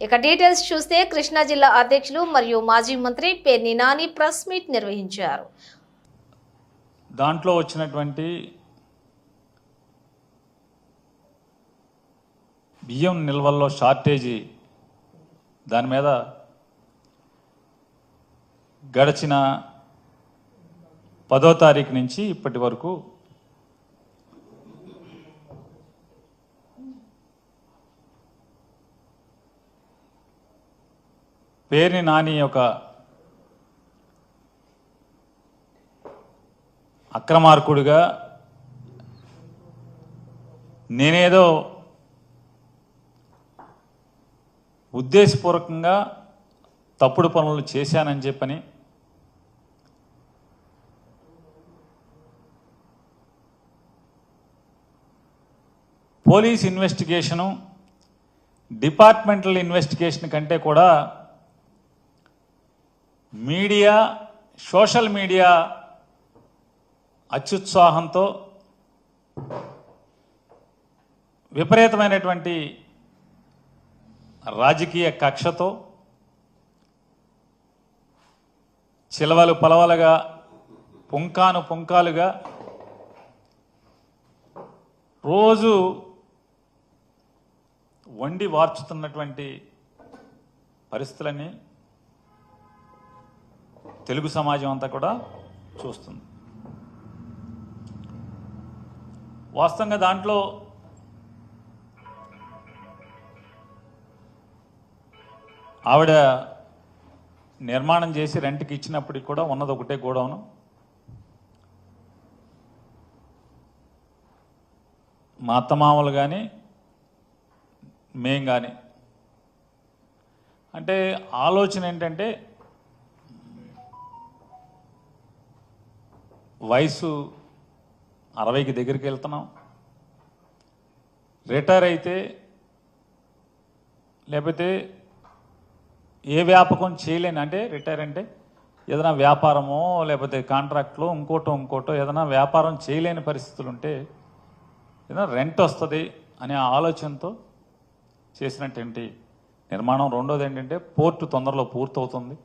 ఇక డీటెయిల్స్ చూస్తే కృష్ణా జిల్లా అధ్యక్షులు మరియు మాజీ మంత్రి పేర్ని నాని ప్రెస్ మీట్ నిర్వహించారు. దాంట్లో వచ్చినటువంటి బియ్యం నిల్వల్లో షార్టేజీ దాని మీద గడిచిన 10వ తారీఖు నుంచి ఇప్పటి వరకు పేర్ని నాని ఒక అక్రమార్కుడిగా నేనేదో ఉద్దేశపూర్వకంగా తప్పుడు పనులు చేశానని చెప్పని పోలీస్ ఇన్వెస్టిగేషను డిపార్ట్మెంటల్ ఇన్వెస్టిగేషన్ కంటే కూడా మీడియా సోషల్ మీడియా అత్యుత్సాహంతో విపరీతమైనటువంటి రాజకీయ కక్షతో చిలవలు పలవలుగా పుంకాలుగా రోజు వండి వార్చుతున్నటువంటి పరిస్థితులన్నీ తెలుగు సమాజం అంతా కూడా చూస్తుంది. వాస్తవంగా దాంట్లో ఆవిడ నిర్మాణం చేసి రెంట్కి ఇచ్చినప్పటికి కూడా ఉన్నది ఒకటే గోడౌను. మా అత్తమామలు కానీ మేం కానీ అంటే ఆలోచన ఏంటంటే వయసు 60కి దగ్గరికి వెళ్తున్నాం, రిటైర్ అయితే లేకపోతే ఏ వ్యాపకం చేయలేని అంటే రిటైర్ అంటే ఏదైనా వ్యాపారమో లేకపోతే కాంట్రాక్ట్లో ఇంకోటో ఏదైనా వ్యాపారం చేయలేని పరిస్థితులు ఉంటే ఏదైనా రెంట్ వస్తుంది అనే ఆలోచనతో చేసినటువంటి నిర్మాణం. రెండోది ఏంటంటే పోర్టు తొందరలో పూర్తవుతుంది,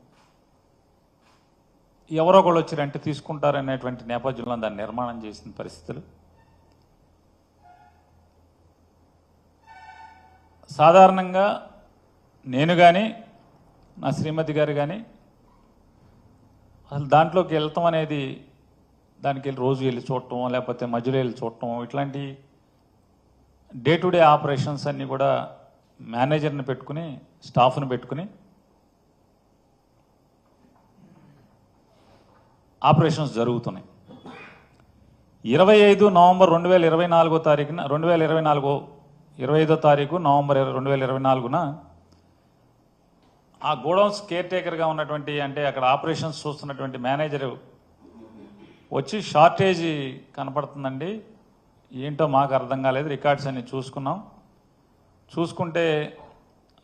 ఎవరో ఒకళ్ళు వచ్చి రెంట్ తీసుకుంటారనేటువంటి నేపథ్యంలో దాన్ని నిర్మాణం చేసిన పరిస్థితులు. సాధారణంగా నేను కానీ నా శ్రీమతి గారు కానీ అసలు దాంట్లోకి వెళ్తాం అనేది దానికి వెళ్ళి రోజు వెళ్ళి చూడటం లేకపోతే మధ్యలో వెళ్ళి చూడటం ఇట్లాంటి డే టు డే ఆపరేషన్స్ అన్నీ కూడా మేనేజర్ని పెట్టుకుని స్టాఫ్ని పెట్టుకుని ఆపరేషన్స్ జరుగుతున్నాయి. 25 నవంబర్ 2024 తారీఖున 25వ తారీఖు నవంబర్ 2024న ఆ గోడౌన్స్ కేర్ టేకర్గా ఉన్నటువంటి అంటే అక్కడ ఆపరేషన్స్ చూస్తున్నటువంటి మేనేజరు వచ్చి షార్టేజీ కనపడుతుందండి, ఏంటో మాకు అర్థం కాలేదు, రికార్డ్స్ అన్ని చూసుకుంటే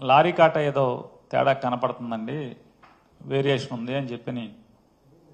లారీ కాట ఏదో తేడా కనపడుతుందండి, వేరియేషన్ ఉంది అని చెప్పి